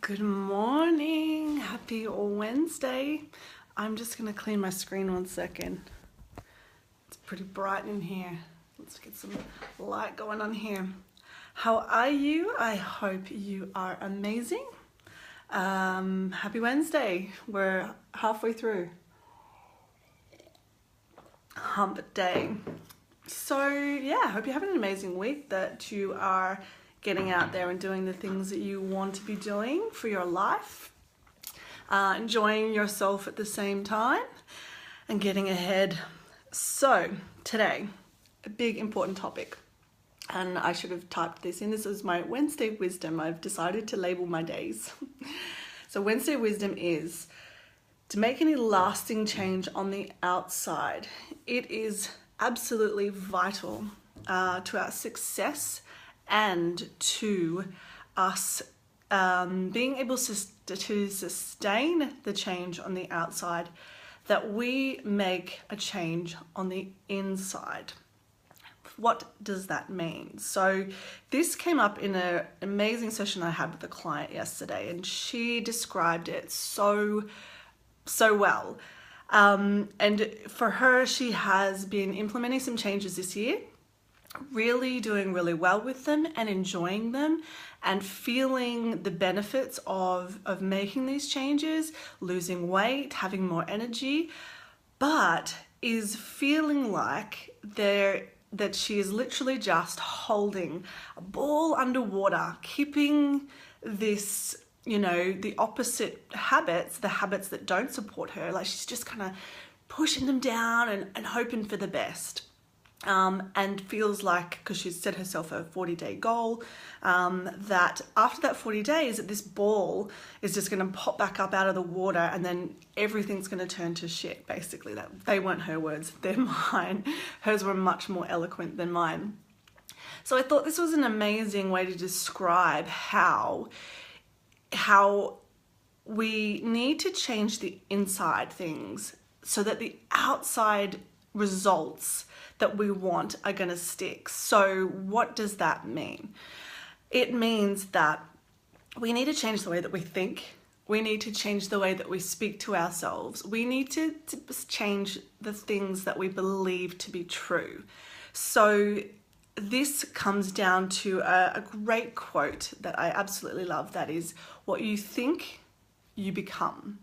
Good morning, happy Wednesday. I'm just gonna clean my screen 1 second. It's pretty bright in here. Let's get some light going on here. How are you? I hope you are amazing. Happy Wednesday. We're halfway through hump day. So yeah, I hope you're having an amazing week, that you are getting out there and doing the things that you want to be doing for your life, enjoying yourself at the same time and getting ahead. So today, a big important topic, and I should have typed this in. This is my Wednesday wisdom. I've decided to label my days. So Wednesday wisdom is to make any lasting change on the outside. It is absolutely vital to our success and to us being able to sustain the change on the outside, that we make a change on the inside. What does that mean? So this came up in an amazing session I had with a client yesterday, and she described it so well. And for her, she has been implementing some changes this year, really doing really well with them and enjoying them and feeling the benefits of making these changes, losing weight, having more energy, but is feeling like that she is literally just holding a ball underwater, keeping this, the opposite habits, the habits that don't support her, like she's just kind of pushing them down and hoping for the best. And feels like, because she's set herself a 40-day goal, that after that 40 days, that this ball is just going to pop back up out of the water, and then everything's going to turn to shit, basically. That they weren't her words, they're mine. Hers were much more eloquent than mine. So I thought this was an amazing way to describe how we need to change the inside things so that the outside results that we want are going to stick. So what does that mean? It means that we need to change the way that we think. We need to change the way that we speak to ourselves. We need to change the things that we believe to be true. So this comes down to a great quote that I absolutely love. That is, what you think, you become.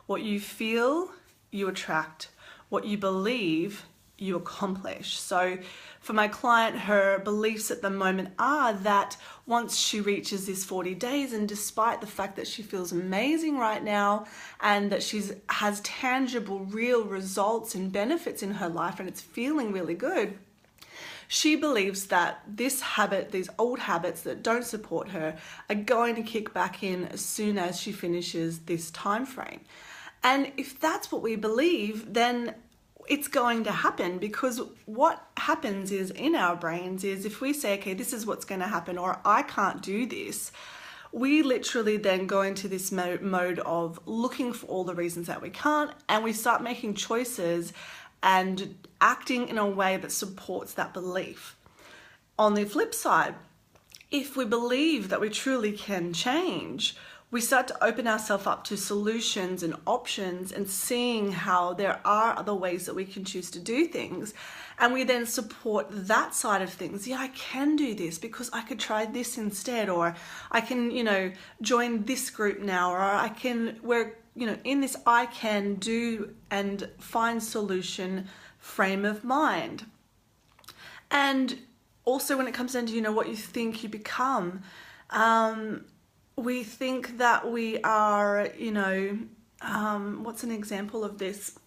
What you feel, you attract. What you believe, you accomplish. So for my client, her beliefs at the moment are that once she reaches this 40 days, and despite the fact that she feels amazing right now and that she has tangible, real results and benefits in her life and it's feeling really good, she believes that this habit, these old habits that don't support her, are going to kick back in as soon as she finishes this time frame. And if that's what we believe, then it's going to happen, because what happens is in our brains is if we say, okay, this is what's going to happen, or I can't do this, we literally then go into this mode of looking for all the reasons that we can't, and we start making choices and acting in a way that supports that belief. On the flip side, if we believe that we truly can change, we start to open ourselves up to solutions and options and seeing how there are other ways that we can choose to do things. And we then support that side of things. Yeah, I can do this because I could try this instead, or I can, join this group now, or we're in this I can do and find solution frame of mind. And also when it comes down to, what you think, you become, we think that we are, what's an example of this?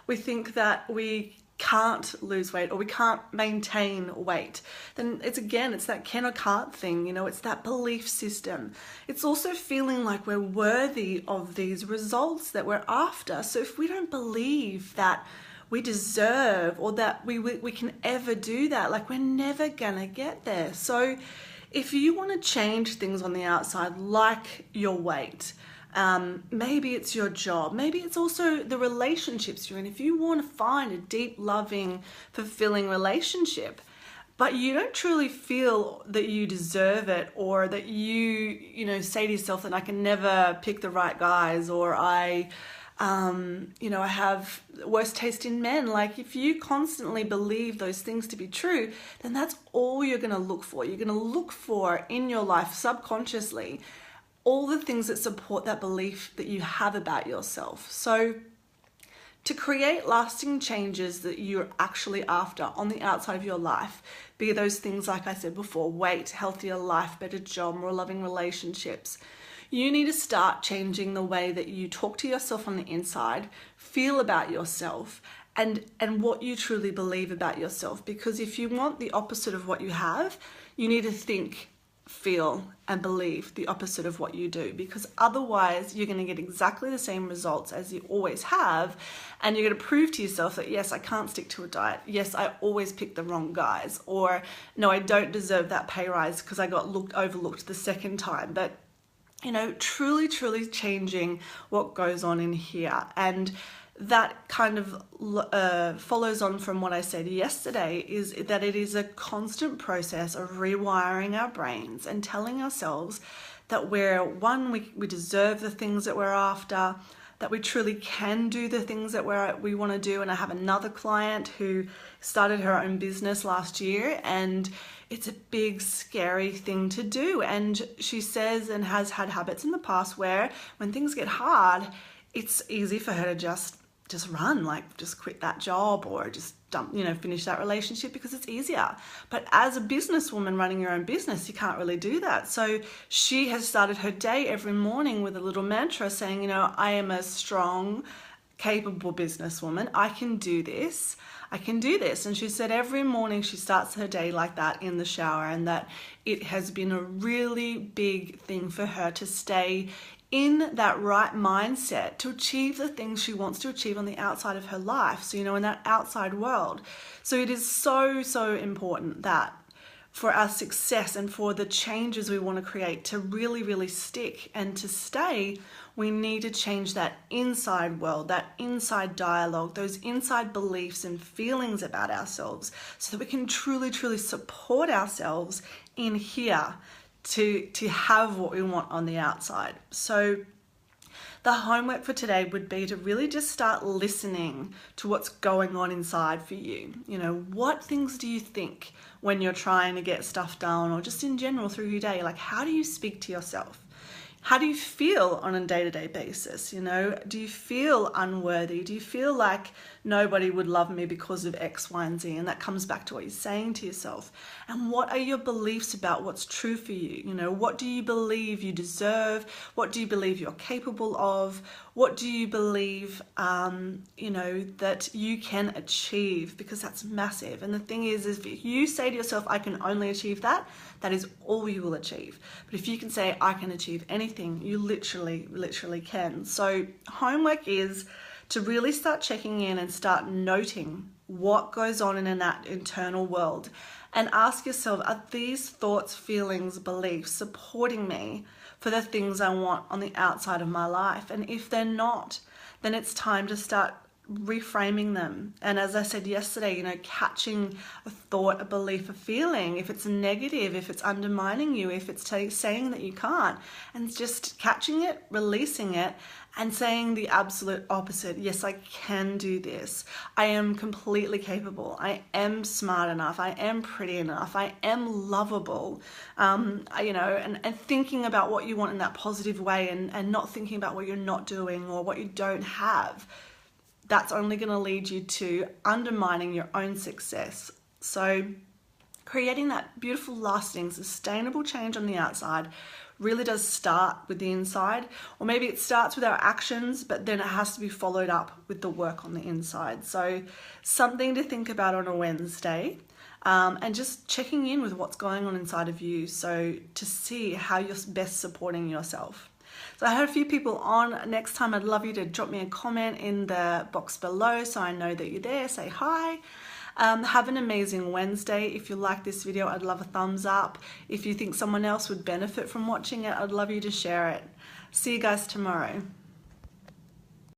We think that we can't lose weight or we can't maintain weight. Then it's that can or can't thing, it's that belief system. It's also feeling like we're worthy of these results that we're after. So if we don't believe that we deserve or that we can ever do that, like we're never gonna get there. So if you want to change things on the outside, like your weight, maybe it's your job, maybe it's also the relationships you're in. If you want to find a deep, loving, fulfilling relationship, but you don't truly feel that you deserve it, or that you know, say to yourself that I can never pick the right guys, or I have worst taste in men. Like, if you constantly believe those things to be true, then that's all you're going to look for. You're going to look for in your life subconsciously all the things that support that belief that you have about yourself. So to create lasting changes that you're actually after on the outside of your life, be those things like I said before, weight, healthier life, better job, more loving relationships, you need to start changing the way that you talk to yourself on the inside, feel about yourself, and what you truly believe about yourself. Because if you want the opposite of what you have, you need to think, feel, and believe the opposite of what you do, because otherwise you're going to get exactly the same results as you always have, and you're going to prove to yourself that yes, I can't stick to a diet, yes, I always pick the wrong guys, or no, I don't deserve that pay rise because I got overlooked the second time. But you know, truly changing what goes on in here. And that kind of follows on from what I said yesterday, is that it is a constant process of rewiring our brains and telling ourselves that we deserve the things that we're after, that we truly can do the things that we want to do. And I have another client who started her own business last year, and it's a big, scary thing to do. And she says, and has had habits in the past where when things get hard, it's easy for her to just run, like just quit that job, or just finish that relationship because it's easier. But as a businesswoman running your own business, you can't really do that. So she has started her day every morning with a little mantra saying, I am a strong, capable businesswoman. I can do this. I can do this. And she said every morning she starts her day like that in the shower, and that it has been a really big thing for her to stay in that right mindset to achieve the things she wants to achieve on the outside of her life. So, in that outside world. So it is so, so important that for our success and for the changes we want to create to really, really stick and to stay, we need to change that inside world, that inside dialogue, those inside beliefs and feelings about ourselves, so that we can truly, truly support ourselves in here to have what we want on the outside. So the homework for today would be to really just start listening to what's going on inside for you. What things do you think when you're trying to get stuff done, or just in general through your day? Like, how do you speak to yourself? How do you feel on a day-to-day basis? Do you feel unworthy? Do you feel like nobody would love me because of X, Y, and Z? And that comes back to what you're saying to yourself. And what are your beliefs about what's true for you? What do you believe you deserve? What do you believe you're capable of? What do you believe, that you can achieve? Because that's massive. And the thing is if you say to yourself, I can only achieve that, that is all you will achieve. But if you can say, I can achieve anything, you literally can. So homework is to really start checking in and start noting what goes on in that internal world, and ask yourself, are these thoughts, feelings, beliefs supporting me for the things I want on the outside of my life? And if they're not, then it's time to start reframing them. And as I said yesterday, catching a thought, a belief, a feeling, if it's negative, if it's undermining you, if it's saying that you can't, and just catching it, releasing it, and saying the absolute opposite. Yes, I can do this. I am completely capable. I am smart enough. I am pretty enough. I am lovable. And thinking about what you want in that positive way, and not thinking about what you're not doing or what you don't have. That's only going to lead you to undermining your own success. So creating that beautiful, lasting, sustainable change on the outside really does start with the inside. Or maybe it starts with our actions, but then it has to be followed up with the work on the inside. So something to think about on a Wednesday, and just checking in with what's going on inside of you, so to see how you're best supporting yourself. So I had a few people on. Next time, I'd love you to drop me a comment in the box below so I know that you're there. Say hi. Have an amazing Wednesday. If you like this video, I'd love a thumbs up. If you think someone else would benefit from watching it, I'd love you to share it. See you guys tomorrow.